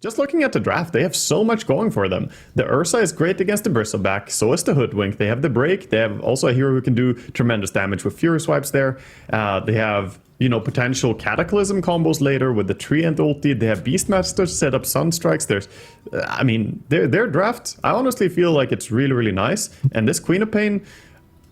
Just looking at the draft, they have so much going for them. The Ursa is great against the Bristleback, so is the Hoodwink. They have the Break. They have also a hero who can do tremendous damage with Fury Swipes there. They have, you know, potential Cataclysm combos later with the Treant ulti. They have Beastmaster set up Sunstrikes. There's, I mean, their draft, I honestly feel like it's really, really nice. And this Queen of Pain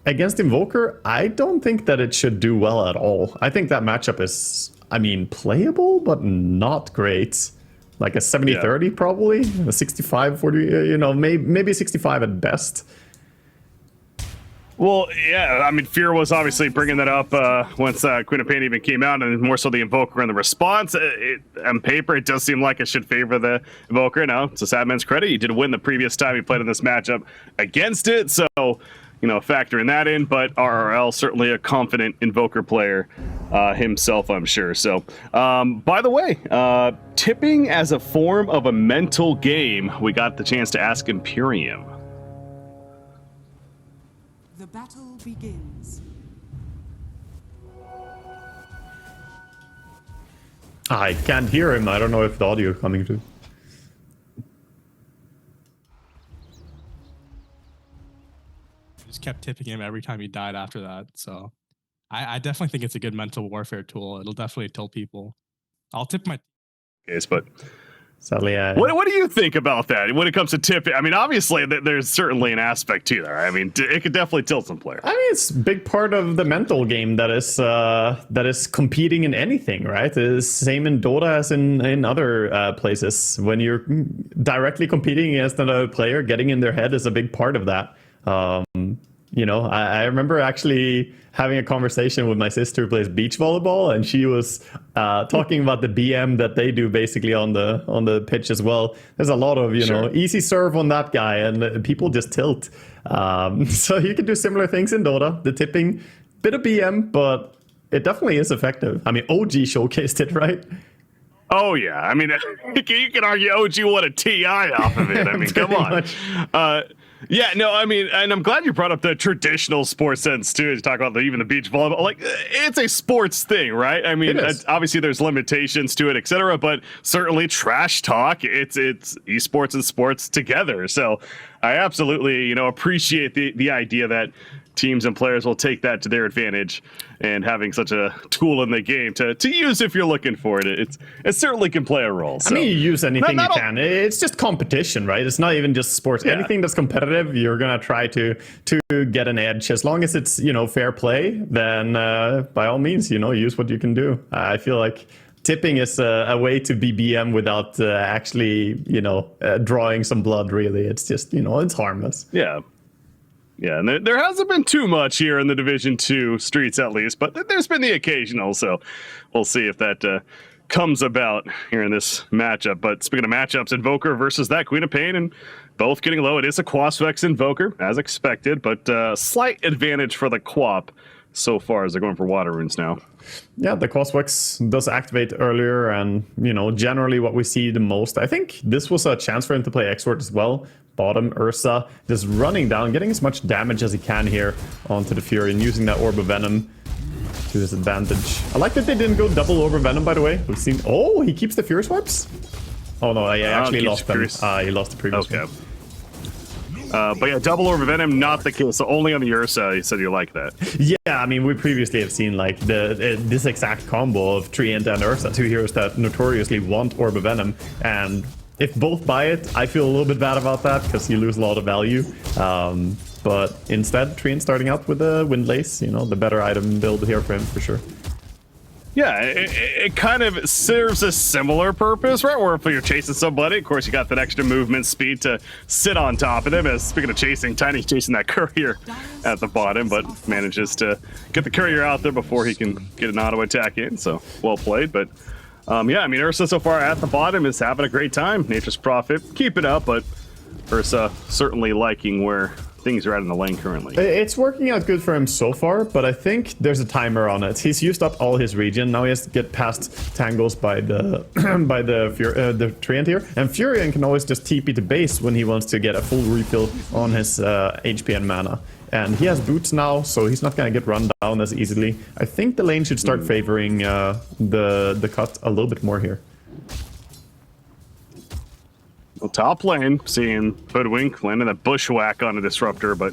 against Invoker, I don't think that it should do well at all. I think that matchup is, I mean, playable, but not great. Like a 70-30 probably, a 65-40, you know, maybe 65 at best. Well, yeah, I mean, Fear was obviously bringing that up once Queen of Pain even came out, and more so the Invoker and the response. On paper, it does seem like it should favor the Invoker. Now, it's a sad man's credit. He did win the previous time he played in this matchup against it, so, you know, factoring that in, but RRL certainly a confident Invoker player himself, I'm sure. So, by the way, tipping as a form of a mental game, we got the chance to ask Imperium. The battle begins. I can't hear him. I don't know if the audio is coming through. Just kept tipping him every time he died after that. So I definitely think it's a good mental warfare tool. It'll definitely tilt people. I'll tip my case, but sadly, what do you think about that when it comes to tipping? I mean, obviously, there's certainly an aspect to there. I mean, it could definitely tilt some players. I mean, it's a big part of the mental game that is competing in anything, right? It's same in Dota as in other places. When you're directly competing against another player, getting in their head is a big part of that. You know, I remember actually having a conversation with my sister who plays beach volleyball, and she was talking about the BM that they do basically on the pitch as well. There's a lot of, you know, easy serve on that guy, and people just tilt. So you can do similar things in Dota. The tipping, bit of BM, but it definitely is effective. I mean, OG showcased it, right? Oh, yeah. I mean, you can argue OG won a TI off of it. I mean, come on. Yeah, no, I mean, and I'm glad you brought up the traditional sports sense, too, to talk about even the beach volleyball. Like, it's a sports thing, right? I mean, obviously there's limitations to it, etc., but certainly trash talk, it's esports and sports together. So I absolutely, you know, appreciate the idea that teams and players will take that to their advantage, and having such a tool in the game to use if you're looking for it. It certainly can play a role. So. I mean, you use anything you can. It's just competition, right? It's not even just sports. Yeah. Anything that's competitive, you're gonna try to get an edge. As long as it's, you know, fair play, then by all means, you know, use what you can do. I feel like tipping is a way to be BM without actually, you know, drawing some blood. Really, it's just, you know, it's harmless. Yeah. Yeah, and there hasn't been too much here in the Division 2 streets, at least, but there's been the occasional, so we'll see if that comes about here in this matchup. But speaking of matchups, Invoker versus that Queen of Pain, and both getting low. It is a Quasvex Invoker, as expected, but slight advantage for the Quap so far as they're going for Water Runes now. Yeah, the Quasvex does activate earlier, and, you know, generally what we see the most. I think this was a chance for him to play Exort as well. Bottom Ursa just running down, getting as much damage as he can here onto the Fury, and using that Orb of Venom to his advantage. I like that they didn't go double Orb of Venom, by the way. We've seen... Oh, he keeps the Fury Swipes? Oh, no, I actually lost them. He lost the previous one. But yeah, double Orb of Venom, not the case. So only on the Ursa, you said you like that. Yeah, I mean, we previously have seen like this exact combo of Treant and Ursa, two heroes that notoriously want Orb of Venom, and if both buy it, I feel a little bit bad about that because you lose a lot of value. But instead, Treant starting out with a Windlace, you know, the better item build here for him for sure. Yeah, it kind of serves a similar purpose, right? Where if you're chasing somebody, of course, you got that extra movement speed to sit on top of them. As speaking of chasing, Tiny's chasing that courier at the bottom, but manages to get the courier out there before he can get an auto attack in. So well played. But yeah, I mean, Ursa so far at the bottom is having a great time. Nature's Prophet, keep it up, but Ursa certainly liking where things are at in the lane currently. It's working out good for him so far, but I think there's a timer on it. He's used up all his regen. Now he has to get past tangles by the the Treant here, and Furion can always just TP to base when he wants to get a full refill on his HP and mana. And he has boots now, so he's not gonna get run down as easily. I think the lane should start favoring the cut a little bit more here. Well, top lane, seeing Hoodwink landing a bushwhack on a disruptor, but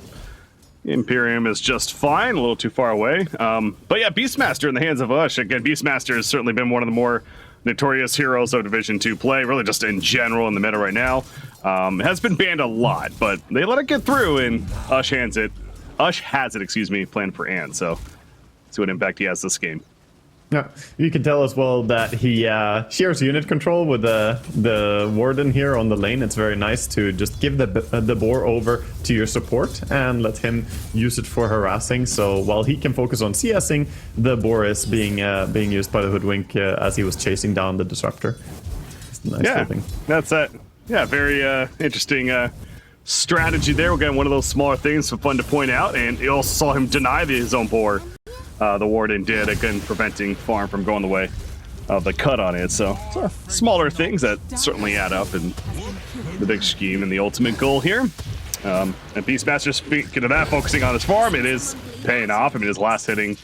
Imperium is just fine, a little too far away. But yeah, Beastmaster in the hands of Ush. Again, Beastmaster has certainly been one of the more notorious heroes of Division 2 play, really just in general in the meta right now. Has been banned a lot, but they let it get through, and Ush has it, planned for Anne. So see what impact he has this game. Yeah, you can tell as well that he shares unit control with the warden here on the lane. It's very nice to just give the boar over to your support and let him use it for harassing. So while he can focus on CSing, the boar is being used by the Hoodwink as he was chasing down the disruptor. It's a nice thing. That's it. Yeah, very interesting strategy there. We're getting one of those smaller things, so fun to point out. And you also saw him deny his own boar. The warden did, again, preventing Farm from going the way of the cut on it. So smaller things that certainly add up in the big scheme and the ultimate goal here. And Beastmaster, speaking of that, focusing on his farm, it is paying off. I mean, his last hitting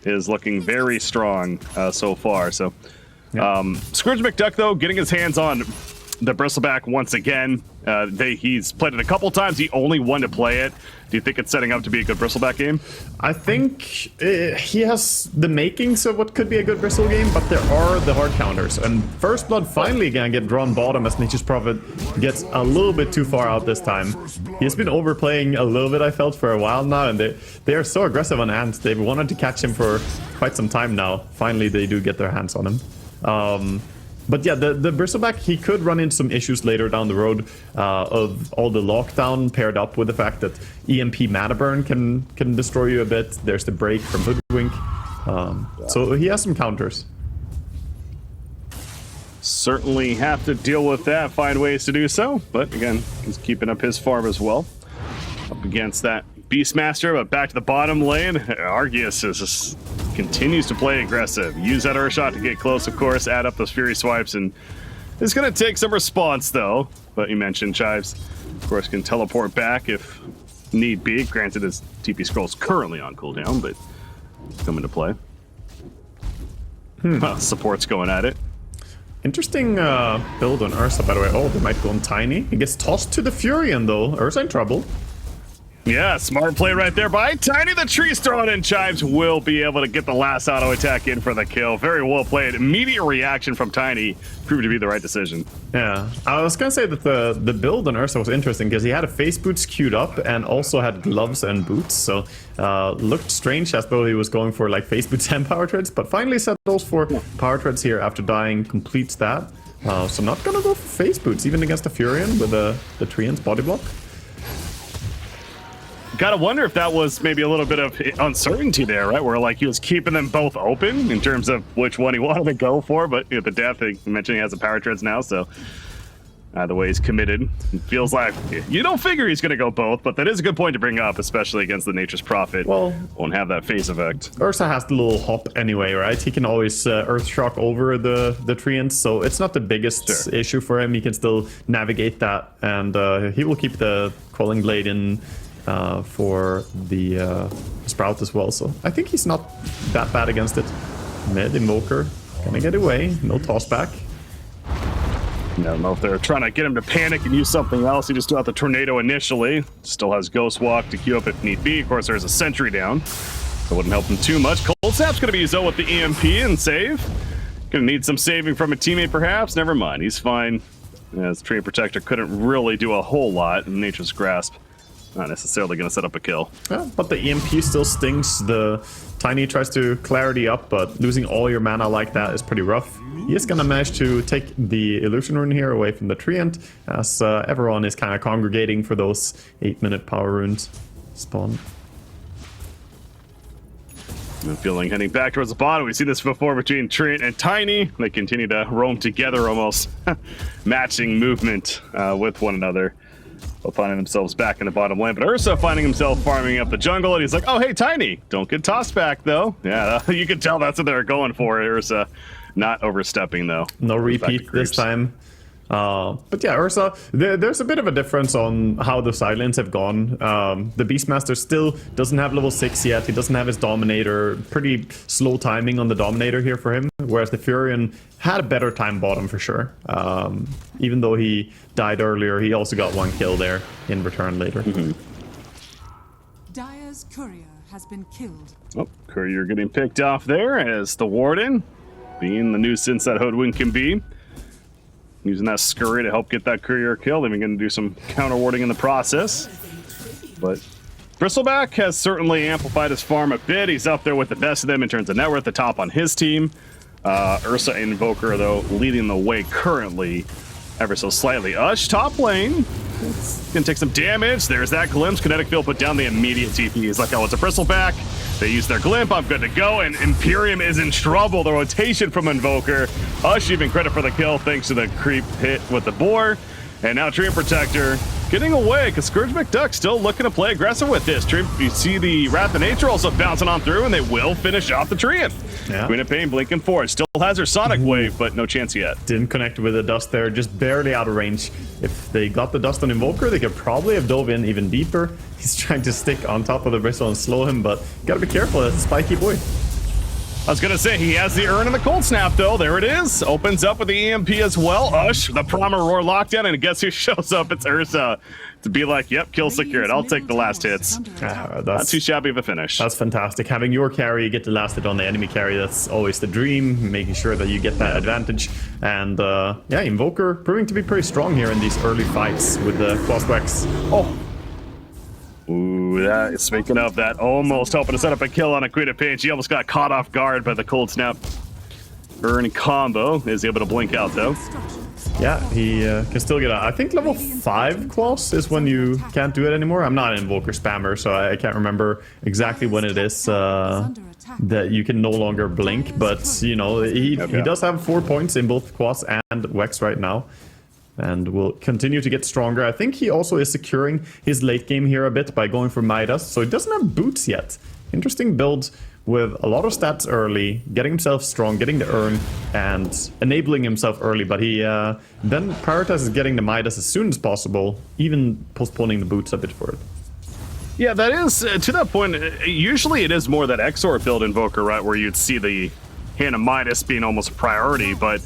is looking very strong so far. So Scrooge McDuck, though, getting his hands on the Bristleback once again. He's played it a couple times. He only won to play it. Do you think it's setting up to be a good Bristleback game? I think he has the makings of what could be a good Bristle game, but there are the hard counters. And First Blood finally gonna get drawn bottom as Nature's Prophet gets a little bit too far out this time. He's been overplaying a little bit, I felt, for a while now, and they are so aggressive on Ant. They've wanted to catch him for quite some time now. Finally, they do get their hands on him. But yeah, the Bristleback, he could run into some issues later down the road of all the lockdown paired up with the fact that EMP Mana Burn can destroy you a bit. There's the break from Hoodwink. So he has some counters. Certainly have to deal with that, find ways to do so. But again, he's keeping up his farm as well. Up against that Beastmaster, but back to the bottom lane. Argius continues to play aggressive. Use that Urshot to get close, of course, add up those Fury swipes, and it's going to take some response, though. But you mentioned Chives, of course, can teleport back if need be. Granted, his TP Scroll's currently on cooldown, but come into play. Support's going at it. Interesting build on Ursa, by the way. Oh, they might go on Tiny. He gets tossed to the Furion, though. Ursa in trouble. Yeah, smart play right there by Tiny. The tree's thrown in. Chives will be able to get the last auto attack in for the kill. Very well played. Immediate reaction from Tiny proved to be the right decision. Yeah, I was gonna say that the build on Ursa was interesting because he had a face boots queued up and also had gloves and boots. So looked strange as though he was going for like face boots and power treads, but finally settles for power treads here after dying. Completes that. So not gonna go for face boots even against the Furion with the Treant's body block. Gotta wonder if that was maybe a little bit of uncertainty there, right? Where like he was keeping them both open in terms of which one he wanted to go for, but the death, he mentioned he has the power treads now, so either way he's committed. It feels like you don't figure he's gonna go both, but that is a good point to bring up, especially against the Nature's Prophet. Well, won't have that phase effect. Ursa has the little hop anyway, right? He can always Earth Shock over the Treants, so it's not the biggest issue for him. He can still navigate that, and he will keep the Quelling Blade in for the Sprout as well, so I think he's not that bad against it. Mid Invoker, gonna get away, no toss back. I don't know if they're trying to get him to panic and use something else. He just threw out the Tornado initially. Still has Ghost Walk to queue up if need be. Of course, there's a Sentry down, so it wouldn't help him too much. Cold Snap's gonna be used with the EMP and save. Gonna need some saving from a teammate perhaps. Never mind, he's fine. As Tree Protector couldn't really do a whole lot in Nature's Grasp. Not necessarily going to set up a kill. Yeah, but the EMP still stings. The Tiny tries to clarity up, but losing all your mana like that is pretty rough. He is going to manage to take the Illusion Rune here away from the Treant, as everyone is kind of congregating for those 8-minute power runes spawn. I'm feeling heading back towards the bottom. We've seen this before between Treant and Tiny. They continue to roam together almost, matching movement with one another. Finding themselves back in the bottom lane, but Ursa finding himself farming up the jungle, and he's like, oh hey Tiny, don't get tossed back though. Yeah, you can tell that's what they're going for. Ursa not overstepping though. No repeat this time. But yeah, Ursa, there's a bit of a difference on how the silence have gone. The Beastmaster still doesn't have level 6 yet. He doesn't have his Dominator. Pretty slow timing on the Dominator here for him. Whereas the Furion had a better time bottom for sure. Even though he died earlier, he also got 1 kill there in return later. Dire's courier has been killed. Oh, Courier getting picked off there as the Warden, being the nuisance that Hoodwink can be. Using that scurry to help get that Courier killed. Even going to do some counter warding in the process. But Bristleback has certainly amplified his farm a bit. He's up there with the best of them in terms of net worth, the top on his team. Ursa and Invoker, though, leading the way currently ever so slightly. Ush, top lane. Gonna take some damage. There's that glimpse. Kinetic Field put down the immediate TP. He's like, oh, it's a Bristleback. They use their Glimp. I'm good to go. And Imperium is in trouble. The rotation from Invoker. Ush even credit for the kill thanks to the creep hit with the boar. And now Treant Protector getting away because Scourge McDuck still looking to play aggressive with this. You see the Wrath of Nature also bouncing on through, and they will finish off the Treant. Yeah. Queen of Pain blinking forward. Still has her Sonic Wave, but no chance yet. Didn't connect with the dust there, just barely out of range. If they got the dust on Invoker, they could probably have dove in even deeper. He's trying to stick on top of the Bristle and slow him, but gotta be careful. That's a spiky boy. I was gonna say, he has the Urn and the Cold Snap, though. There it is. Opens up with the EMP as well. Ush, the Primal Roar lockdown, and guess who shows up? It's Ursa. To be like, yep, kill secured. I'll take the last hits. Not too shabby of a finish. That's fantastic. Having your carry get the last hit on the enemy carry, that's always the dream. Making sure that you get that advantage. And yeah, Invoker proving to be pretty strong here in these early fights with the Crosswax. Oh. Ooh, that, speaking of that, almost hoping to set up a kill on a Queen of Pain. She almost got caught off guard by the Cold Snap. Urn combo is able to blink out, though. Yeah, he can still get out. I think level 5 Quass is when you can't do it anymore. I'm not an Invoker spammer, so I can't remember exactly when it is that you can no longer blink. But, you know, he does have 4 points in both Quass and Wex right now. And will continue to get stronger. I think he also is securing his late game here a bit by going for Midas. So he doesn't have boots yet. Interesting build with a lot of stats early, getting himself strong, getting the Urn, and enabling himself early. But he then prioritizes getting the Midas as soon as possible, even postponing the boots a bit for it. Yeah, that is, to that point, usually it is more that Exort build Invoker, right, where you'd see the Hand of Midas being almost a priority, but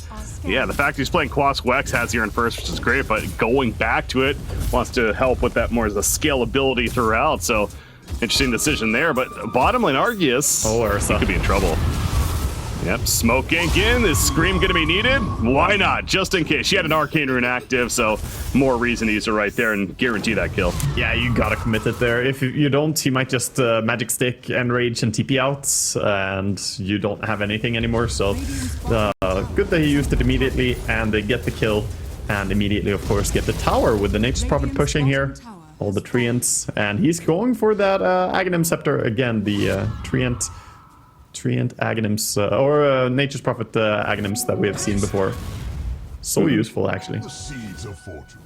yeah, the fact he's playing Quas Wex has here in first, which is great, but going back to it wants to help with that more as the scalability throughout, so interesting decision there, but bottom lane Arceus, he could be in trouble. Yep, smoke gank in. Is Scream going to be needed? Why not? Just in case. She had an Arcane Rune active, so more reason to use her right there and guarantee that kill. Yeah, you gotta commit it there. If you don't, he might just Magic Stick, Enrage, and TP out, and you don't have anything anymore, so good that he used it immediately, and they get the kill, and immediately, of course, get the tower with the Nature's Prophet pushing here. All the Treants, and he's going for that Aghanim Scepter again, the Treant Aghanims, or Nature's Prophet Aghanims that we have seen before. So useful, actually. The seeds of fortune.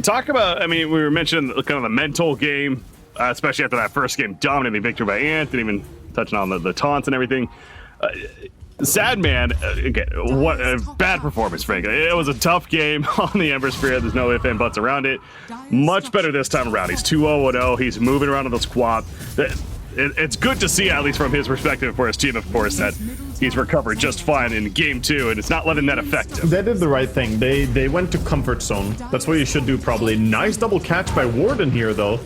Talk about, I mean, we were mentioning kind of the mental game, especially after that first game, dominating victory by Ant, and even touching on the taunts and everything. Sad man, again, what a bad performance, Frank. It was a tough game on the Ember Spirit. There's no ifs and buts around it. Much better this time around. He's 2-0-0. He's moving around in the squad. It's good to see, at least from his perspective for his team, of course, that he's recovered just fine in game 2, and it's not letting that affect him. They did the right thing. They went to comfort zone. That's what you should do, probably. Nice double catch by Warden here, though.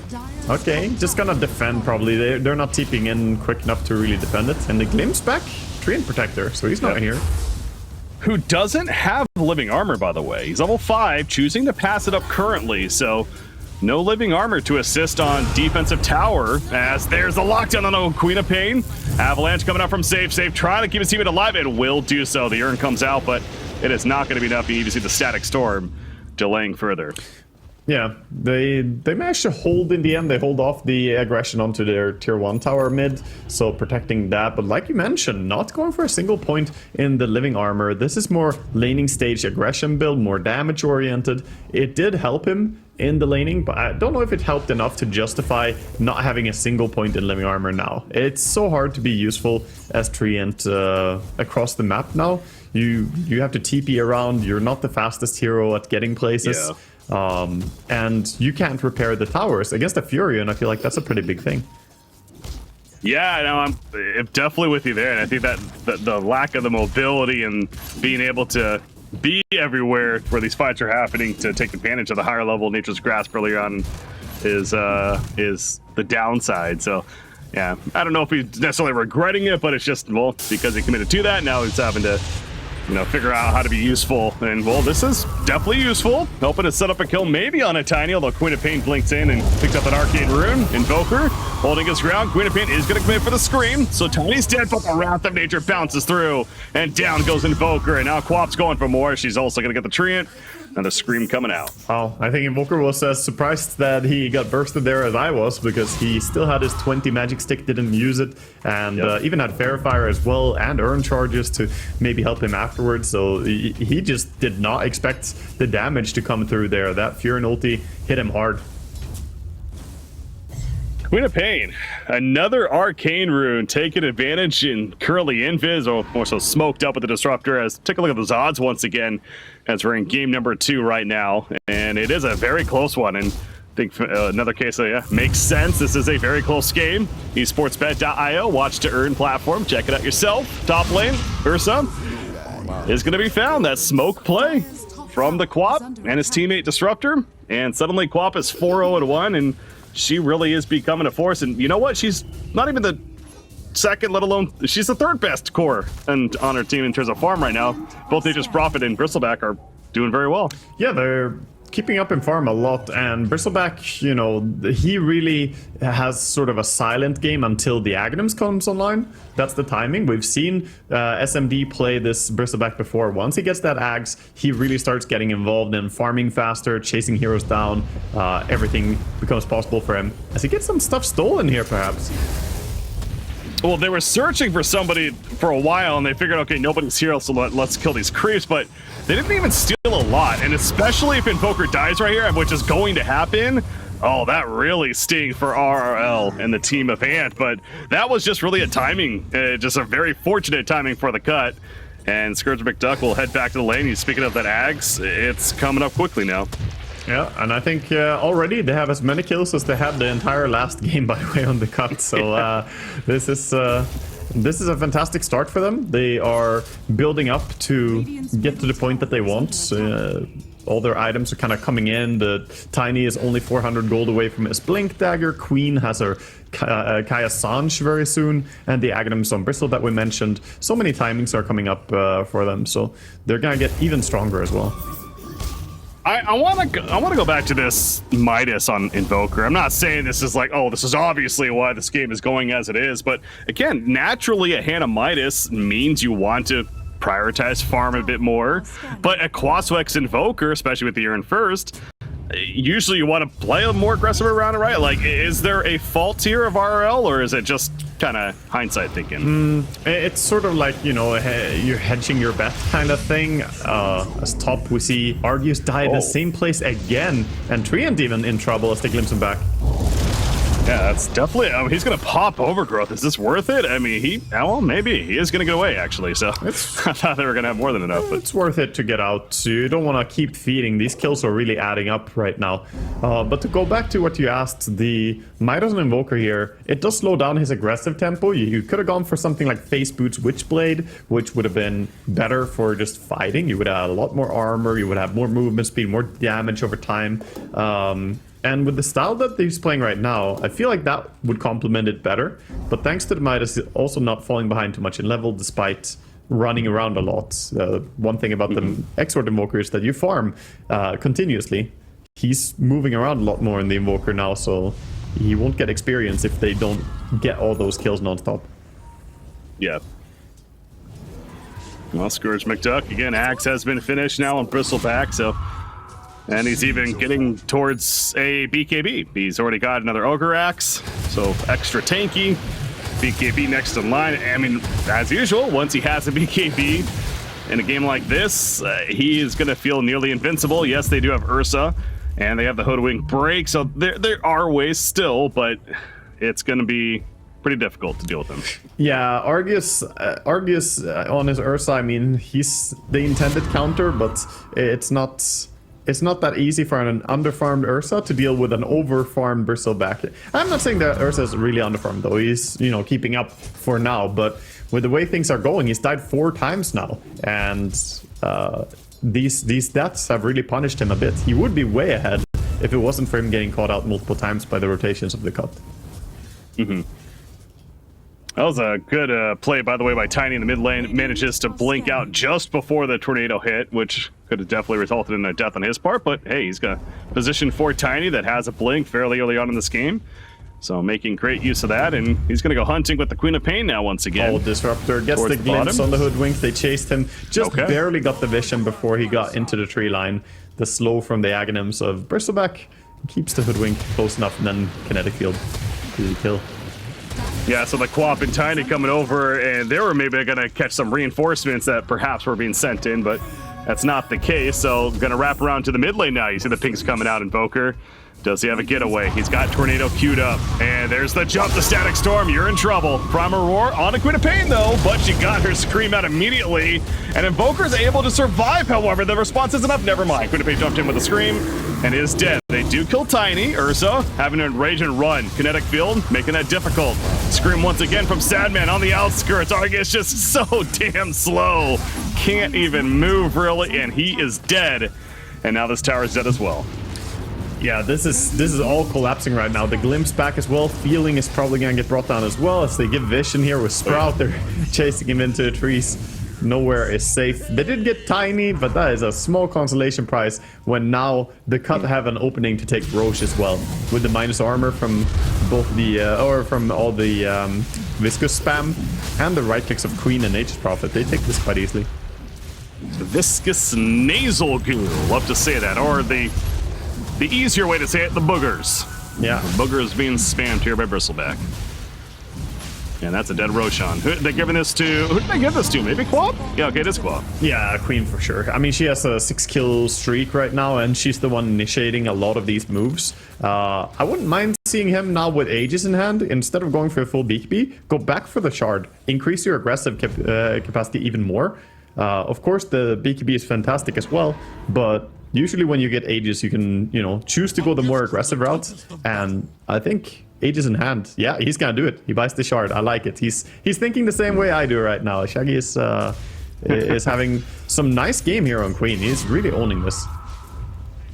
Okay, just gonna defend, probably. They're not TPing in quick enough to really defend it. And the Glimpse back, Treant Protector, so he's not here. Who doesn't have living armor, by the way. He's level 5, choosing to pass it up currently, so no living armor to assist on defensive tower, as there's the lockdown on the Queen of Pain. Avalanche coming up from safe, trying to keep his teammate alive, and will do so. The Urn comes out, but it is not going to be enough. You even see the Static Storm delaying further. Yeah, they managed to hold in the end. They hold off the aggression onto their tier 1 tower mid, so protecting that. But like you mentioned, not going for a single point in the living armor. This is more laning stage aggression build, more damage oriented. It did help him in the laning, but I don't know if it helped enough to justify not having a single point in living armor now. It's so hard to be useful as Treant across the map now. You have to TP around. You're not the fastest hero at getting places. And you can't repair the towers. Against a Furion, I feel like that's a pretty big thing. Yeah, no, I'm definitely with you there. And I think that the lack of the mobility and being able to be everywhere where these fights are happening to take advantage of the higher level Nature's Grasp early on is the downside. So, yeah, I don't know if he's necessarily regretting it, but it's just, well, because he committed to that, now he's having to, figure out how to be useful. And, well, this is definitely useful. Helping to set up a kill maybe on a Tiny, although Queen of Pain blinks in and picks up an Arcane Rune. Invoker holding his ground. Queen of Pain is going to commit for the Scream. So Tiny's dead, but the Wrath of Nature bounces through. And down goes Invoker. And now Quap's going for more. She's also going to get the Treant. Another Scream coming out. Oh, I think Invoker was as surprised that he got bursted there as I was, because he still had his 20 magic stick, didn't use it, and even had Fair Fire as well, and Urn charges to maybe help him afterwards. So he just did not expect the damage to come through there. That Furion ulti hit him hard. Queen of Pain, another Arcane Rune taking advantage and currently invis, or more so smoked up with the Disruptor. As take a look at those odds once again, as we're in game number 2 right now, and it is a very close one. And I think another case of makes sense. This is a very close game. esportsbet.io, watch to earn platform. Check it out yourself. Top lane, Ursa is going to be found. That smoke play from the Quap and his teammate Disruptor, and suddenly Quap is 4-0-1, and she really is becoming a force. And you know what? She's not even the second, let alone she's the third best core and on her team in terms of farm right now. Both Nature's Prophet and Bristleback are doing very well. Yeah, they're keeping up in farm a lot, and Bristleback, he really has sort of a silent game until the Aghanims comes online. That's the timing. We've seen SMD play this Bristleback before. Once he gets that Aghs, he really starts getting involved in farming faster, chasing heroes down. Everything becomes possible for him as he gets some stuff stolen here, perhaps. Well, they were searching for somebody for a while, and they figured, okay, nobody's here, so let's kill these creeps, but they didn't even steal a lot, and especially if Invoker dies right here, which is going to happen, oh, that really stings for RRL and the team of Ant, but that was just really a timing, just a very fortunate timing for the cut, and Scourge McDuck will head back to the lane. He's speaking of that Aghs, it's coming up quickly now. Yeah, and I think already they have as many kills as they had the entire last game, by the way, on the cut. So this is a fantastic start for them. They are building up to get to the point that they want. All their items are kind of coming in. The Tiny is only 400 gold away from his Blink Dagger. Queen has her Kaya Sange very soon, and the Aghanims on Bristle that we mentioned. So many timings are coming up for them, so they're gonna get even stronger as well. I want to go back to this Midas on Invoker. I'm not saying this is like, oh, this is obviously why this game is going as it is, but again, naturally a hand of Midas means you want to prioritize farm a bit more, but a Quaswex Invoker, especially with the Urn first, usually you want to play a more aggressive around it, right? Like, is there a fault here of RRL, or is it just kind of hindsight thinking? It's sort of like, you're hedging your bet kind of thing. As top, we see Argus die in the same place again, and Treant even in trouble as they glimpse him back. Yeah, that's definitely. He's gonna pop Overgrowth. Is this worth it? I mean, maybe he is gonna get away actually. So I thought they were gonna have more than enough. But it's worth it to get out. You don't want to keep feeding. These kills are really adding up right now. But to go back to what you asked, the Midas and Invoker here, it does slow down his aggressive tempo. You could have gone for something like Face Boots Witchblade, which would have been better for just fighting. You would have a lot more armor. You would have more movement speed, more damage over time. And with the style that he's playing right now, I feel like that would complement it better. But thanks to the Midas also not falling behind too much in level despite running around a lot. One thing about the Exort Invoker is that you farm continuously. He's moving around a lot more in the Invoker now, so he won't get experience if they don't get all those kills non-stop. Yeah. Well, Scourge McDuck, again, Axe has been finished now on Bristleback, so... And he's even getting towards a BKB. He's already got another Ogre Axe, so extra tanky. BKB next in line. I mean, as usual, once he has a BKB in a game like this, he is going to feel nearly invincible. Yes, they do have Ursa, and they have the Hoodwink break, so there are ways still, but it's going to be pretty difficult to deal with him. Yeah, Argus on his Ursa, I mean, he's the intended counter, but it's not that easy for an underfarmed Ursa to deal with an overfarmed Bristleback. I'm not saying that Ursa is really underfarmed though. He's, you know, keeping up for now, but with the way things are going, he's died 4 times now, and these deaths have really punished him a bit. He would be way ahead if it wasn't for him getting caught out multiple times by the rotations of the cut. Mm-hmm. That was a good play, by the way, by Tiny in the mid lane. Manages to blink out just before the tornado hit, which could have definitely resulted in a death on his part. But hey, he's got a position for Tiny that has a blink fairly early on in this game. So making great use of that, and he's going to go hunting with the Queen of Pain now once again. Oh, Disruptor gets the glimpse on the Hoodwink. They chased him. Just barely got the vision before he got into the tree line. The slow from the Aghanims of Bristleback keeps the Hoodwink close enough, and then Kinetic Field to the kill. Yeah, so the Quap and Tiny coming over, and they were maybe going to catch some reinforcements that perhaps were being sent in, but that's not the case. So going to wrap around to the mid lane now. You see the pinks coming out, Invoker. Does he have a getaway? He's got Tornado queued up. And there's the jump to Static Storm. You're in trouble. Primal Roar on a Queen of Pain, though, but she got her Scream out immediately. And Invoker's able to survive, however. The response isn't up. Never mind. Queen of Pain jumped in with a Scream and is dead. They do kill Tiny. Ursa having to rage and run. Kinetic Field making that difficult. Scream once again from Sadman on the outskirts. Argus just so damn slow. Can't even move, really, and he is dead. And now this tower is dead as well. Yeah, this is all collapsing right now. The Glimpse back as well. Feeling is probably going to get brought down as well as they give Vision here with Sprout. They're chasing him into the trees. Nowhere is safe. They did get Tiny, but that is a small consolation prize when now the cut have an opening to take Roche as well. With the minus armor from both the, from all the Viscous spam and the right clicks of Queen and Nature's Prophet. They take this quite easily. The Viscous Nasal Goo. Love to say that. Or the easier way to say it, the boogers. Yeah. The boogers being spammed here by Bristleback. And that's a dead Roshan. Who they giving this to? Who did they give this to? Maybe Quap? Yeah, okay, it is Quap. Yeah, Queen for sure. I mean, she has a 6-kill streak right now, and she's the one initiating a lot of these moves. I wouldn't mind seeing him now with Aegis in hand. Instead of going for a full BKB, go back for the Shard. Increase your aggressive capacity even more. Of course, the BKB is fantastic as well, but usually when you get Aegis, you can, you know, choose to go the more aggressive route. And I think Aegis in hand, yeah, he's gonna do it. He buys the Shard. I like it. He's thinking the same way I do right now. Shaggy is having some nice game here on Queen. He's really owning this.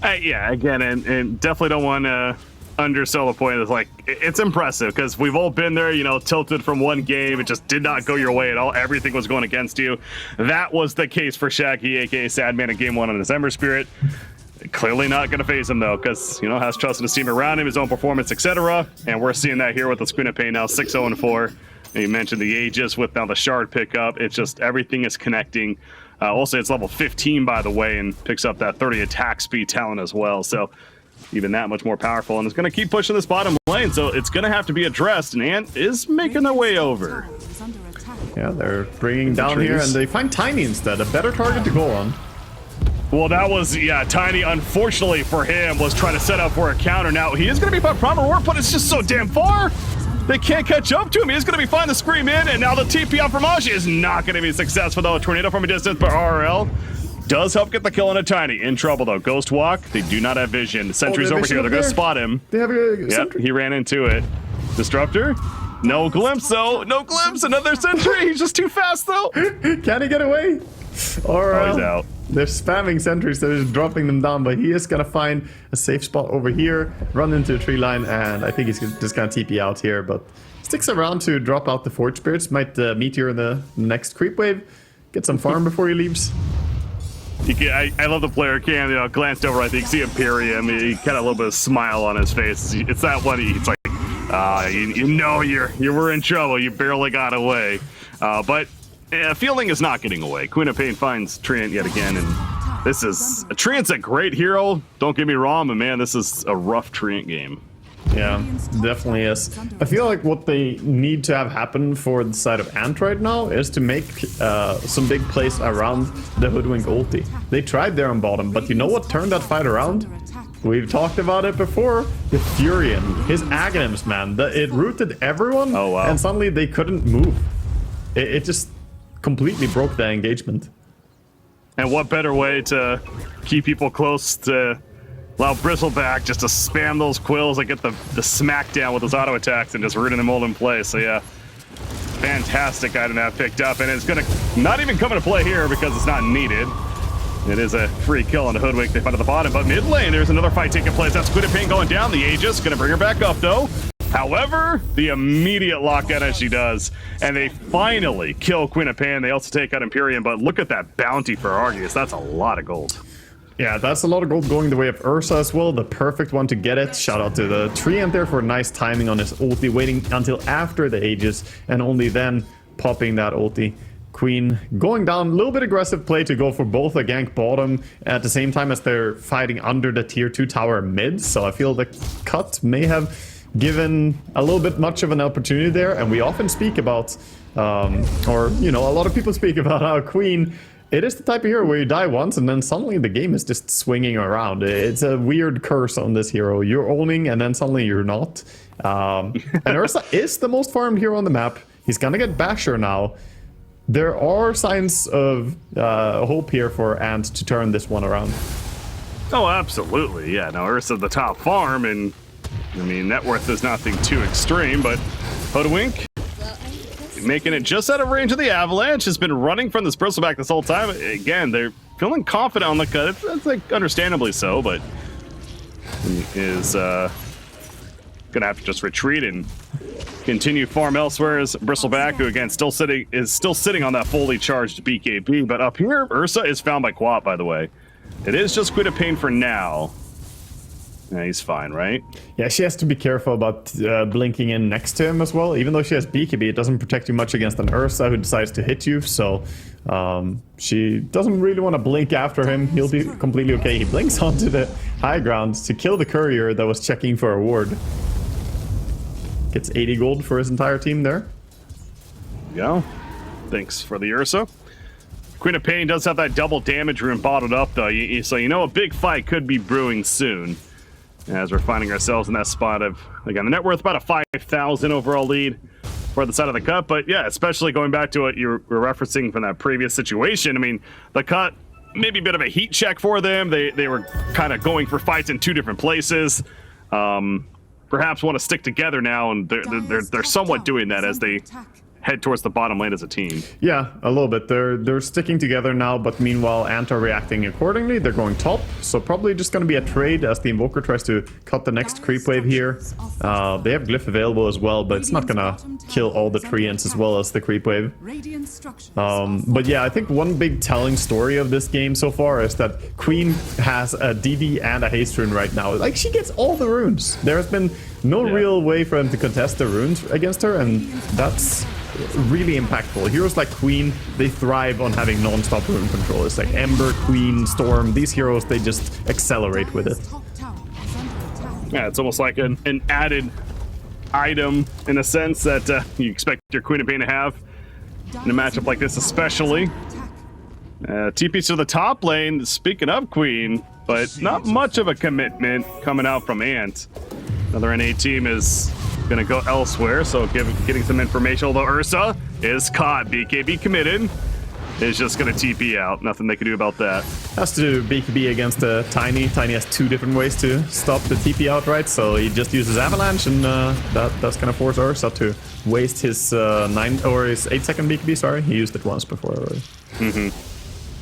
Yeah, again, and definitely don't want to undersell the point. It's like, it's impressive because we've all been there, you know, tilted from one game. It just did not go your way at all. Everything was going against you. That was the case for Shaggy, aka Sadman, in game 1 on December Spirit. Clearly not going to phase him, though, because, you know, has trust in his team around him, his own performance, etc. And we're seeing that here with the Queen of Pain now 6-0-4. And you mentioned the Aegis with now the Shard pickup. It's just everything is connecting. Also, it's level 15, by the way, and picks up that 30 attack speed talent as well. So even that much more powerful, and it's going to keep pushing this bottom lane, so it's going to have to be addressed, and Ant is making their way over. Yeah, they're bringing down here, and they find Tiny instead, a better target to go on. Well, that was, yeah, Tiny, unfortunately for him, was trying to set up for a counter. Now, he is going to be by Primal Roar, but it's just so damn far. They can't catch up to him. He's going to be fine to scream in, and now the TP on Fromage is not going to be successful, though. A Tornado from a distance, but RRL does help get the kill on a Tiny. In trouble, though. Ghost Walk, they do not have vision. The sentry's over here. They're going to spot him. They have a yep, he ran into it. Disruptor? No glimpse, though. No glimpse. Another sentry. He's just too fast, though. Can he get away? Oh, he's out. They're spamming sentries. They're just dropping them down, but he is going to find a safe spot over here, run into a tree line, and I think he's just going to TP out here, but sticks around to drop out the Forge Spirits. Might meet you in the next creep wave. Get some farm before he leaves. I love the player cam, you know, glanced over, I think, see Imperium. He kind of a little bit of smile on his face. It's that one, it's like, you know you were in trouble. You barely got away. But Fielding is not getting away. Queen of Pain finds Treant yet again, and this is... Treant's a great hero, don't get me wrong, but man, this is a rough Treant game. Yeah, definitely is. I feel like what they need to have happen for the side of Ant right now is to make some big plays around the Hoodwink ulti. They tried there on bottom, but you know what turned that fight around? We've talked about it before. The Furion, his Aghanims, man, it rooted everyone, Oh, wow. and suddenly they couldn't move. It just completely broke the engagement. And what better way to keep people close to allow Bristleback just to spam those quills and get the smackdown with those auto attacks and just rooting them all in place. So yeah, fantastic item to have picked up, and it's gonna not even come into play here because it's not needed. It is a free kill on the Hoodwink they find at the bottom, but mid lane there's another fight taking place. That's Queen of Pain going down. The Aegis gonna bring her back up though. However, the immediate lockdown as she does, and they finally kill Queen of Pain. They also take out Imperium, but look at that bounty for Argus. That's a lot of gold. Yeah, that's a lot of gold going the way of Ursa as well. The perfect one to get it. Shout out to the Treant there for nice timing on his ulti, waiting until after the Aegis, and only then popping that ulti. Queen going down, a little bit aggressive play to go for both a gank bottom at the same time as they're fighting under the tier 2 tower mid. So I feel the cut may have given a little bit much of an opportunity there, and we often speak about, or you know, a lot of people speak about how Queen, it is the type of hero where you die once and then suddenly the game is just swinging around. It's a weird curse on this hero. You're owning and then suddenly you're not. And Ursa is the most farmed hero on the map. He's gonna get Basher now. There are signs of hope here for Ant to turn this one around. Oh, absolutely. Yeah, now Ursa's the top farm, and I mean, net worth is nothing too extreme, but Hoodwink making it just out of range of the Avalanche, has been running from this Bristleback this whole time. Again, they're feeling confident on the cut. It's like understandably so, but he is gonna have to just retreat and continue farm elsewhere as Bristleback, who again is still sitting on that fully charged BKB. But up here, Ursa is found by Quap, by the way. It is just Queen of Pain for now. Yeah, he's fine, right? Yeah, she has to be careful about blinking in next to him as well. Even though she has BKB, it doesn't protect you much against an Ursa who decides to hit you. So she doesn't really want to blink after him. He'll be completely okay. He blinks onto the high ground to kill the courier that was checking for a ward. Gets 80 gold for his entire team there. There you go. Thanks for the Ursa. Queen of Pain does have that double damage rune bottled up, though, so you know a big fight could be brewing soon. As we're finding ourselves in that spot of, again, the net worth about a 5,000 overall lead for the side of the cut. But yeah, especially going back to what you were referencing from that previous situation. I mean, the cut, maybe a bit of a heat check for them. They were kind of going for fights in two different places. Perhaps want to stick together now, and they're somewhat doing that as they head towards the bottom lane as a team. Yeah, a little bit. They're sticking together now, but meanwhile Ant are reacting accordingly. They're going top, so probably just going to be a trade as the Invoker tries to cut the next creep wave here. They have Glyph available as well, but it's not going to kill all the Treants as well as the creep wave. But yeah, I think one big telling story of this game so far is that Queen has a DD and a haste rune right now. Like, she gets all the runes. There has been no real way for them to contest the runes against her, and that's really impactful. Heroes like Queen, they thrive on having non-stop rune control. It's like Ember, Queen, Storm. These heroes, they just accelerate with it. Yeah, it's almost like an added item in a sense that you expect your Queen of Pain to have in a matchup like this, especially. TPs to the top lane, speaking of Queen, but not much of a commitment coming out from Ant. Another NA team is gonna go elsewhere, so getting some information, although Ursa is caught. BKB committed. Is just gonna TP out. Nothing they can do about that. Has to do BKB against Tiny. Tiny has two different ways to stop the TP outright, so he just uses Avalanche, and that's gonna force Ursa to waste his 8-second BKB. Sorry, he used it once before already.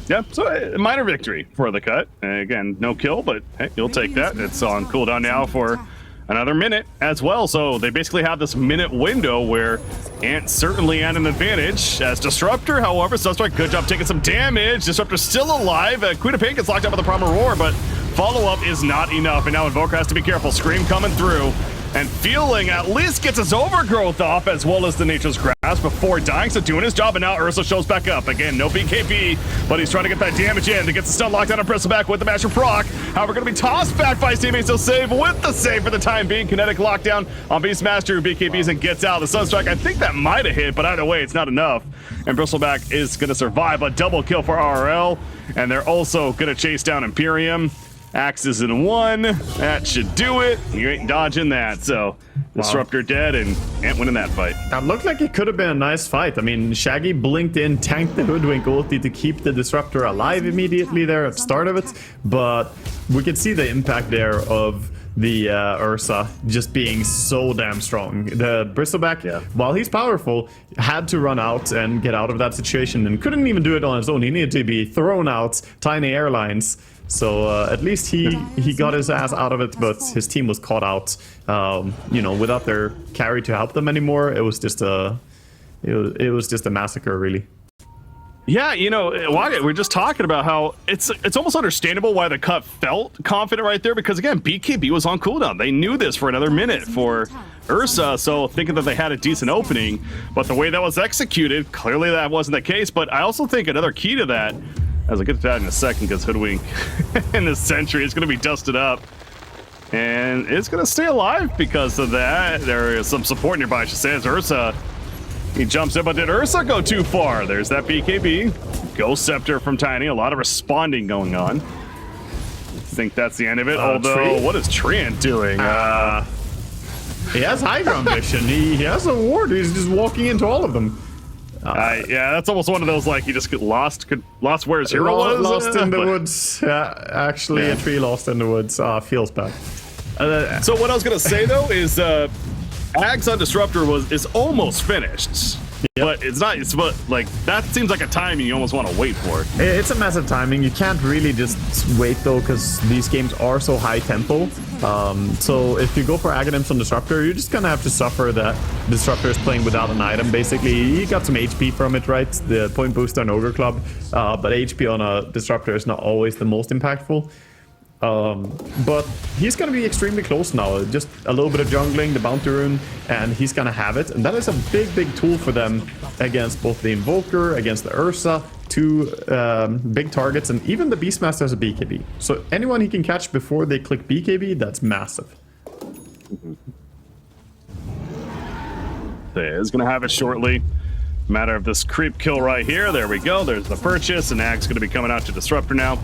Yeah, so a minor victory for the cut. Again, no kill, but hey, you'll take that. It's on cooldown now for another minute as well, so they basically have this minute window where Ant certainly had an advantage. As Disruptor, however, Suspect, good job taking some damage. Disruptor's still alive. Queen of Pain gets locked up with the Primal Roar, but follow-up is not enough, and now Invoker has to be careful. Scream coming through, and Feeling at least gets his Overgrowth off, as well as the Nature's Grasp before dying, so doing his job, and now Ursa shows back up. Again, no BKB, but he's trying to get that damage in to get the stun locked on Bristleback with the Master proc. However, going to be tossed back by his teammates, so save with the save for the time being. Kinetic lockdown on Beastmaster, who BKBs and gets out. The Sunstrike, I think that might have hit, but either way, it's not enough. And Bristleback is going to survive a double kill for RL, and they're also going to chase down Imperium. Axes in one. That should do it. You ain't dodging that. So Disruptor dead and Ant winning that fight. That looked like it could have been a nice fight. I mean, Shaggy blinked in, tanked the Hoodwink ulti to keep the Disruptor alive immediately there at the start of it. But we could see the impact there of the Ursa just being so damn strong. The Bristleback, while he's powerful, had to run out and get out of that situation and couldn't even do it on his own. He needed to be thrown out, tiny airlines. So at least he got his ass out of it, but his team was caught out. You know, without their carry to help them anymore, it was just a massacre, really. Yeah, you know, we're just talking about how it's almost understandable why the cut felt confident right there, because again, BKB was on cooldown. They knew this for another minute for Ursa, so thinking that they had a decent opening, but the way that was executed, clearly that wasn't the case. But I also think another key to that, as I get to that in a second, because Hoodwink in the Sentry is going to be dusted up. And it's going to stay alive because of that. There is some support nearby, I should say, as Ursa, he jumps in, but did Ursa go too far? There's that BKB. Ghost Scepter from Tiny. A lot of responding going on. I think that's the end of it. Although, Tree? What is Treant doing? He has high ground vision. He has a ward. He's just walking into all of them. Yeah, that's almost one of those, like, you just get lost where his hero was. Lost in the woods. Yeah, actually, a tree lost in the woods. Feels bad. So what I was gonna say though is, Ags on Disruptor is almost finished, but it's not. It's but like that seems like a timing you almost want to wait for. It's a massive timing. You can't really just wait though, because these games are so high tempo. So if you go for Aghanims on Disruptor, you're just gonna have to suffer that Disruptor is playing without an item. Basically, you got some HP from it, right? The point boost on Ogre Club, but HP on a Disruptor is not always the most impactful. But he's gonna be extremely close now. Just a little bit of jungling, the Bounty Rune, and he's gonna have it. And that is a big tool for them against both the Invoker, against the Ursa, two big targets, and even the Beastmaster has a BKB. So anyone he can catch before they click BKB, that's massive. Is gonna have it shortly. Matter of this creep kill right here. There we go. There's the purchase, and Ag's gonna be coming out to Disruptor now.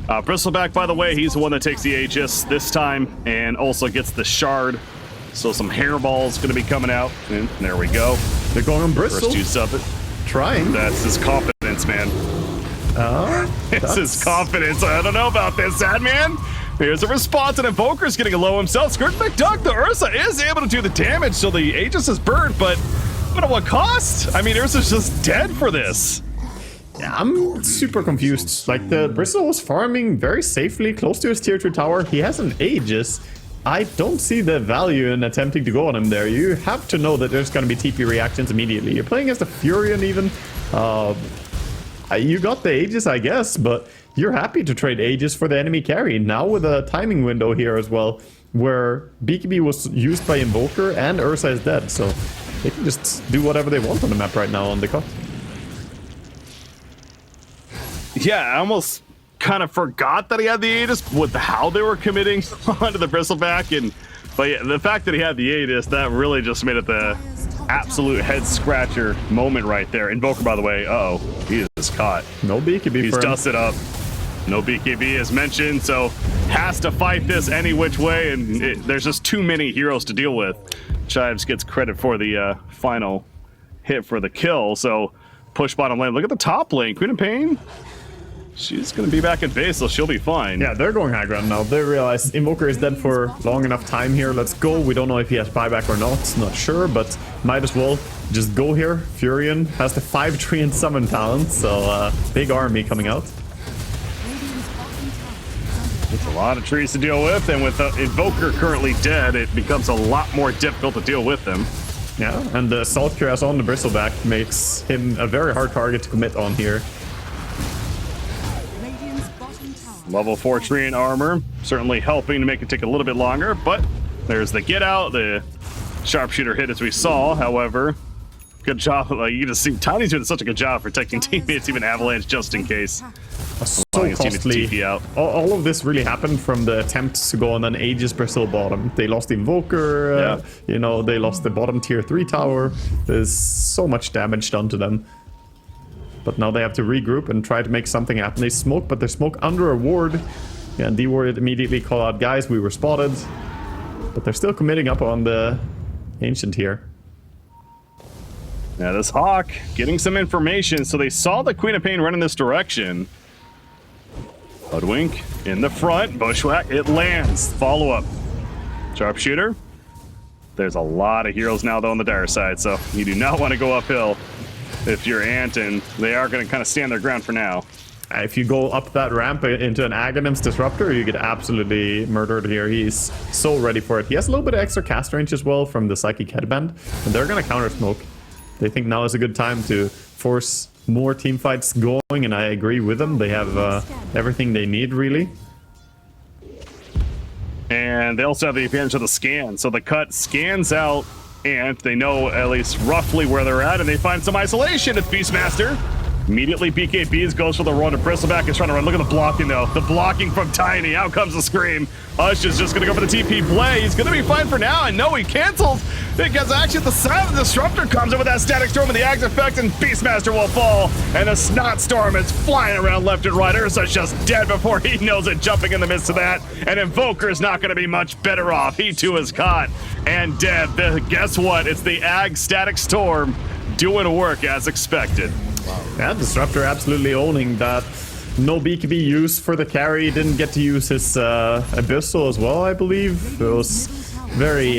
Bristleback, by the way, he's the one that takes the Aegis this time and also gets the shard. So some hairballs going to be coming out. And there we go. They're going on Bristle. First use of it. Trying. That's his confidence, man. It's his confidence. I don't know about this, sad man. Here's a response, and Invoker's getting a low himself. Skirt McDuck, the Ursa is able to do the damage, so the Aegis is burnt, but at what cost? I mean, Ursa's just dead for this. Yeah, I'm super confused. Like, the Bristle was farming very safely close to his tier 2 tower. He has an Aegis. I don't see the value in attempting to go on him there. You have to know that there's going to be TP reactions immediately. You're playing as the Furion even. You got the Aegis, I guess, but you're happy to trade Aegis for the enemy carry. Now with a timing window here as well, where BKB was used by Invoker and Ursa is dead. So they can just do whatever they want on the map right now on the cut. Yeah, I almost kind of forgot that he had the Aegis with how they were committing onto the Bristleback, but yeah, the fact that he had the Aegis, that really just made it the absolute head scratcher moment right there. Invoker, by the way, he is caught. No BKB. He's dusted up. No BKB as mentioned, so has to fight this any which way, and there's just too many heroes to deal with. Chives gets credit for the final hit for the kill, so push bottom lane. Look at the top lane, Queen of Pain. She's going to be back in base, so she'll be fine. Yeah, they're going high ground now. They realize Invoker is dead for long enough time here. Let's go. We don't know if he has buyback or not. Not sure, but might as well just go here. Furion has the 5-tree and summon talent, so big army coming out. It's a lot of trees to deal with, and with Invoker currently dead, it becomes a lot more difficult to deal with them. Yeah, and the Salt Cuirass on the Bristleback makes him a very hard target to commit on here. Level 4 tree and armor, certainly helping to make it take a little bit longer, but there's the get out, the sharpshooter hit as we saw. However, good job. Like, you just see Tiny's doing such a good job protecting teammates, even Avalanche, just in case. So costly. Out. All of this really happened from the attempts to go on an Aegis Bristle bottom. They lost the Invoker, you know, they lost the bottom tier 3 tower. There's so much damage done to them. But now they have to regroup and try to make something happen. They smoke, but they smoke under a ward. Yeah, D-Ward immediately call out, guys, we were spotted. But they're still committing up on the Ancient here. Now this Hawk getting some information, so they saw the Queen of Pain run in this direction. Hoodwink in the front, Bushwhack, it lands. Follow up. Sharpshooter. There's a lot of heroes now though on the dire side, so you do not want to go uphill if you're Ant, and they are going to kind of stand their ground for now. If you go up that ramp into an Aghanim's Disruptor, you get absolutely murdered here. He's so ready for it. He has a little bit of extra cast range as well from the Psychic Headband, and they're going to counter smoke. They think now is a good time to force more team fights going, and I agree with them. They have everything they need, really. And they also have the advantage of the scan. So the cut scans out, and they know at least roughly where they're at, and they find some isolation. It's Beastmaster. Immediately, BKBs goes for the run, and Bristleback is trying to run. Look at the blocking, though. The blocking from Tiny. Out comes the scream. Ush is just going to go for the TP play. He's going to be fine for now, and no, he cancels because actually the Silent Disruptor comes in with that Static Storm and the Axe effect, and Beastmaster will fall, and the Snot Storm is flying around left and right. Ursa's just dead before he knows it, jumping in the midst of that, and Invoker is not going to be much better off. He, too, is caught and dead. Guess what? It's the Ag Static Storm doing work as expected. Yeah, Disruptor absolutely owning that. No BKB use for the carry. Didn't get to use his Abyssal as well, I believe. It was very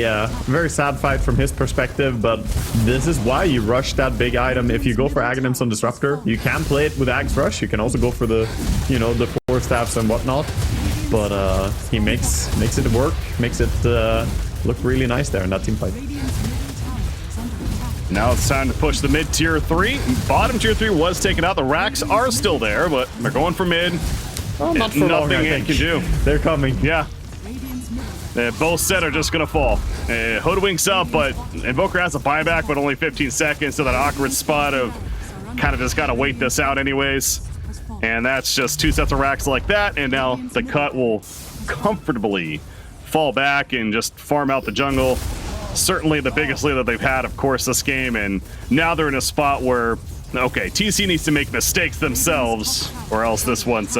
sad fight from his perspective, but this is why you rush that big item. If you go for Aghanims on Disruptor, you can play it with Axe Rush. You can also go for the, you know, the 4 staffs and whatnot. But he makes it work, makes it look really nice there in that team fight. Now it's time to push the mid tier 3. Bottom tier 3 was taken out. The racks are still there, but they're going for mid. Oh, not for long, I think. Can do. They're coming. Yeah. Both set are just going to fall. Hoodwink's up, but Invoker has a buyback, but only 15 seconds, so that awkward spot of kind of just got to wait this out anyways. And that's just 2 sets of racks like that, and now the cut will comfortably fall back and just farm out the jungle. Certainly the biggest lead that they've had, of course, this game, and now they're in a spot where, okay, TC needs to make mistakes themselves, or else this one's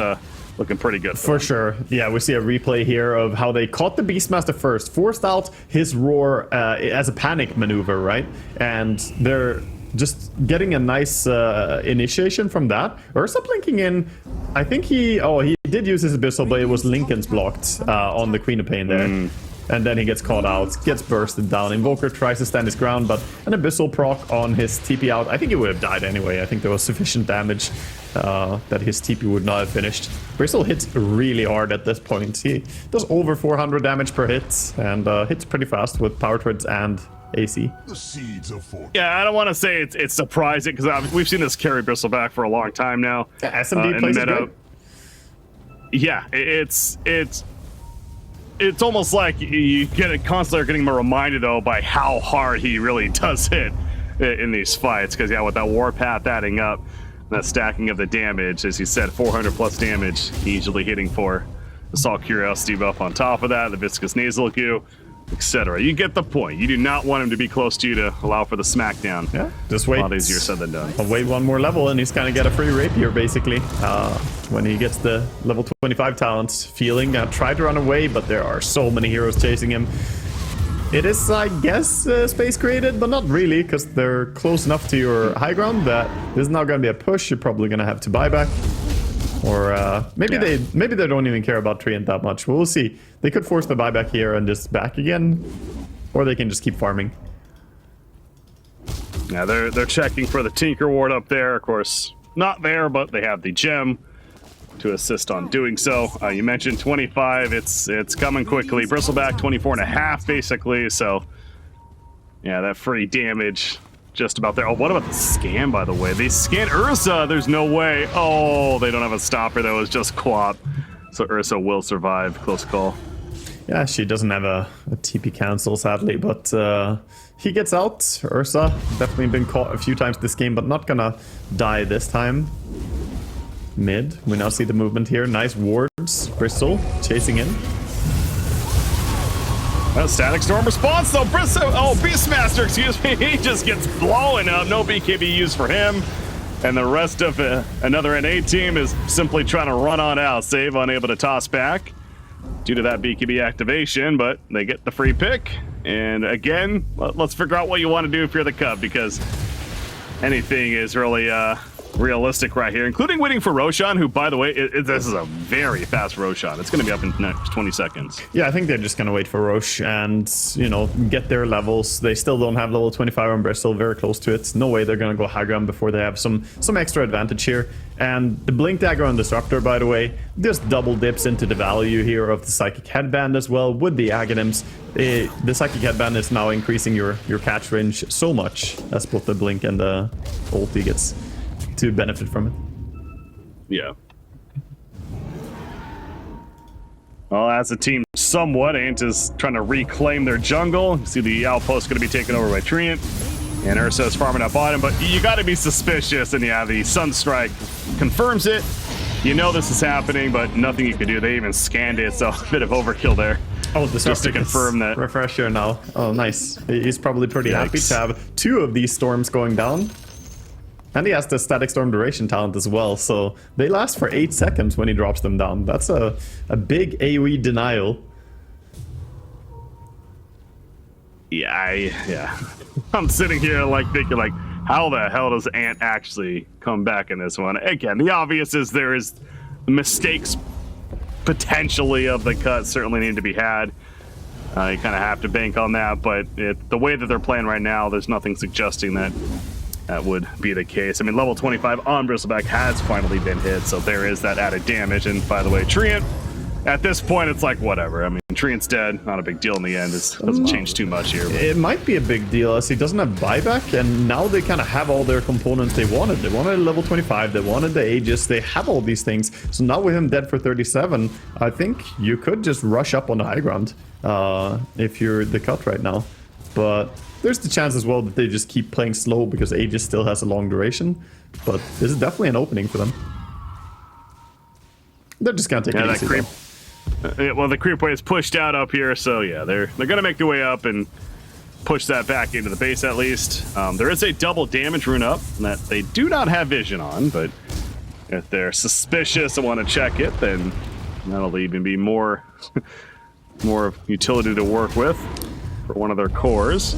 looking pretty good. For sure. Yeah, we see a replay here of how they caught the Beastmaster first, forced out his roar as a panic maneuver, right? And they're just getting a nice initiation from that. Ursa blinking in. I think he did use his Abyssal, but it was Lincoln's blocked on the Queen of Pain there. And then he gets caught out, gets bursted down. Invoker tries to stand his ground, but an Abyssal proc on his TP out. I think he would have died anyway. I think there was sufficient damage that his TP would not have finished. Bristle hits really hard at this point. He does over 400 damage per hit, and hits pretty fast with Power Treads and AC. The seeds of fortune. Yeah, I don't want to say it's surprising, because we've seen this carry Bristleback for a long time now. SMD plays it great. Yeah, it's almost like you constantly getting reminded, though, by how hard he really does hit in these fights. Because, yeah, with that Warpath adding up, that stacking of the damage, as you said, 400 plus damage, easily hitting for Assault Curiosity buff on top of that, the Viscous Nasal Goo, etc. You get the point. You do not want him to be close to you to allow for the smackdown. Yeah, just wait. A lot easier said than done. I'll wait one more level and he's gonna get a free rapier basically. When he gets the level 25 talents, feeling try to run away, but there are so many heroes chasing him. It is, I guess, space created, but not really, because they're close enough to your high ground that this is not gonna be a push. You're probably gonna have to buy back. Or maybe they don't even care about Treant that much. We'll see. They could force the buyback here and just back again, or they can just keep farming. Yeah, they're checking for the Tinker Ward up there. Of course, not there, but they have the gem to assist on doing so. You mentioned 25. It's coming quickly. Bristleback 24.5 basically. So yeah, that free damage. Just about there. Oh, what about the scan, by the way? They scan Ursa. There's no way. Oh, they don't have a stopper, though. It's just Quap. So Ursa will survive. Close call. Yeah, she doesn't have a TP cancel, sadly, but he gets out. Ursa definitely been caught a few times this game, but not gonna die this time. Mid. We now see the movement here. Nice wards. Bristol chasing in. Static Storm response, though. Beastmaster, excuse me. He just gets blown up. No BKB used for him. And the rest of another NA team is simply trying to run on out. Save unable to toss back due to that BKB activation, but they get the free pick. And again, let's figure out what you want to do if you're the Cub, because anything is really realistic right here, including waiting for Roshan, who, by the way, this is a very fast Roshan. It's going to be up in the next 20 seconds. Yeah, I think they're just going to wait for Roche and, you know, get their levels. They still don't have level 25 on Bristol, very close to it. No way they're going to go high ground before they have some extra advantage here. And the Blink Dagger on Disruptor, by the way, just double dips into the value here of the Psychic Headband as well with the Aghanims. The Psychic Headband is now increasing your catch range so much as both the Blink and the ulti gets to benefit from it. Yeah. Well, as a team, somewhat, Ant is trying to reclaim their jungle. You see the outpost going to be taken over by Treant. And Ursa's farming up bottom, but you got to be suspicious. And yeah, the Sunstrike confirms it. You know this is happening, but nothing you can do. They even scanned it, so a bit of overkill there. Oh, the just to confirm that. Refresher now. Oh, nice. He's probably pretty happy to have 2 of these storms going down. And he has the Static Storm Duration talent as well, so they last for 8 seconds when he drops them down. That's a big AoE denial. Yeah. I'm sitting here like thinking like, how the hell does Ant actually come back in this one? Again, the obvious is there is mistakes potentially of the cut certainly need to be had. You kind of have to bank on that, but the way that they're playing right now, there's nothing suggesting that would be the case. I mean, level 25 on Bristleback has finally been hit, so there is that added damage. And by the way, Treant, at this point, it's like, whatever. I mean, Treant's dead. Not a big deal in the end. It doesn't change too much here. But it might be a big deal as he doesn't have buyback, and now they kind of have all their components they wanted. They wanted level 25, they wanted the Aegis, they have all these things. So now with him dead for 37, I think you could just rush up on the high ground if you're the cut right now. But there's the chance as well that they just keep playing slow because Aegis still has a long duration. But this is definitely an opening for them. They're just gonna take it easy. Creep. Well, the creep wave is pushed out up here, so yeah, they're gonna make their way up and push that back into the base at least. There is a double damage rune up that they do not have vision on, but if they're suspicious and want to check it, then that'll even be more utility to work with for one of their cores.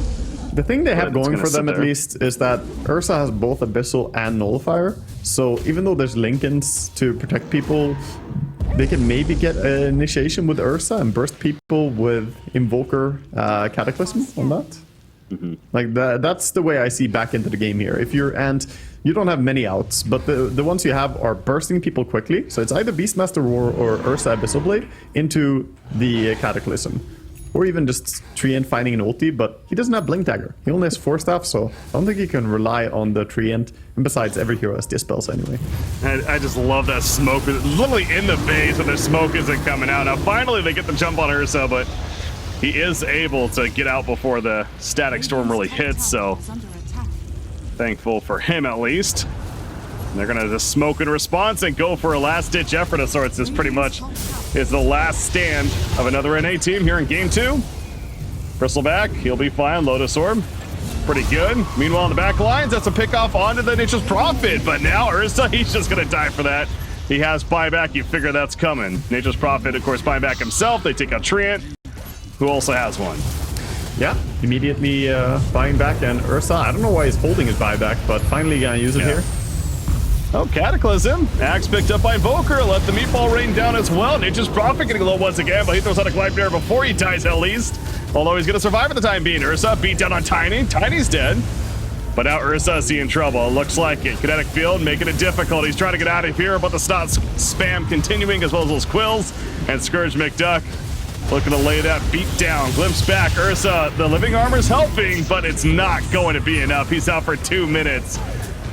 The thing they have going for them at least is that Ursa has both Abyssal and Nullifier, so even though there's Lincolns to protect people, they can maybe get an initiation with Ursa and burst people with Invoker Cataclysm on that. Like that's the way I see back into the game here. If you're Ant, you don't have many outs, but the ones you have are bursting people quickly, so it's either Beastmaster Roar or Ursa Abyssal Blade into the Cataclysm. Or even just Treant finding an ulti, but he doesn't have Blink Dagger. He only has 4 staff, so I don't think he can rely on the Treant. And besides, every hero has Dispels anyway. I just love that smoke. Literally in the base, and the smoke isn't coming out. Now, finally, they get the jump on Ursa, but he is able to get out before the Static Storm really hits, so thankful for him at least. And they're gonna just smoke in response and go for a last-ditch effort of sorts. This pretty much is the last stand of another NA team here in Game 2. Bristleback, he'll be fine. Lotus Orb, pretty good. Meanwhile, in the back lines, that's a pickoff onto the Nature's Prophet. But now Ursa, he's just gonna die for that. He has buyback. You figure that's coming. Nature's Prophet, of course, buying back himself. They take out Treant, who also has one. Yeah, immediately buying back, and Ursa, I don't know why he's holding his buyback, but finally gonna use it here. Oh, Cataclysm. Axe picked up by Invoker. Let the meatball rain down as well. Nature's Prophet getting low once again, but he throws out a Glide Bear before he dies at least. Although he's going to survive at the time being. Ursa beat down on Tiny. Tiny's dead. But now Ursa is in trouble. Looks like it. Kinetic Field making it difficult. He's trying to get out of here, but the snot spam continuing as well as those Quills. And Scourge McDuck looking to lay that beat down. Glimpse back. Ursa, the living armor's helping, but it's not going to be enough. He's out for 2 minutes.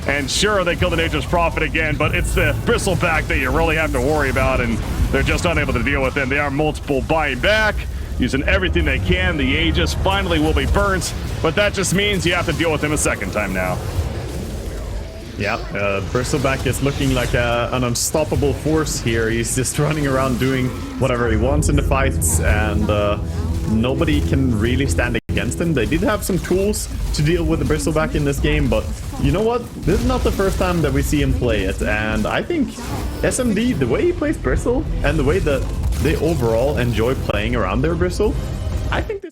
And sure, they kill the Nature's Prophet again, but it's the Bristleback that you really have to worry about, and they're just unable to deal with him. They are multiple buying back, using everything they can. The Aegis finally will be burnt, but that just means you have to deal with him a second time now. Yeah, Bristleback is looking like an unstoppable force here. He's just running around doing whatever he wants in the fights, and nobody can really stand against him. They did have some tools to deal with the Bristleback in this game, but you know what? This is not the first time that we see him play it, and I think SMD, the way he plays Bristle and the way that they overall enjoy playing around their Bristle, I think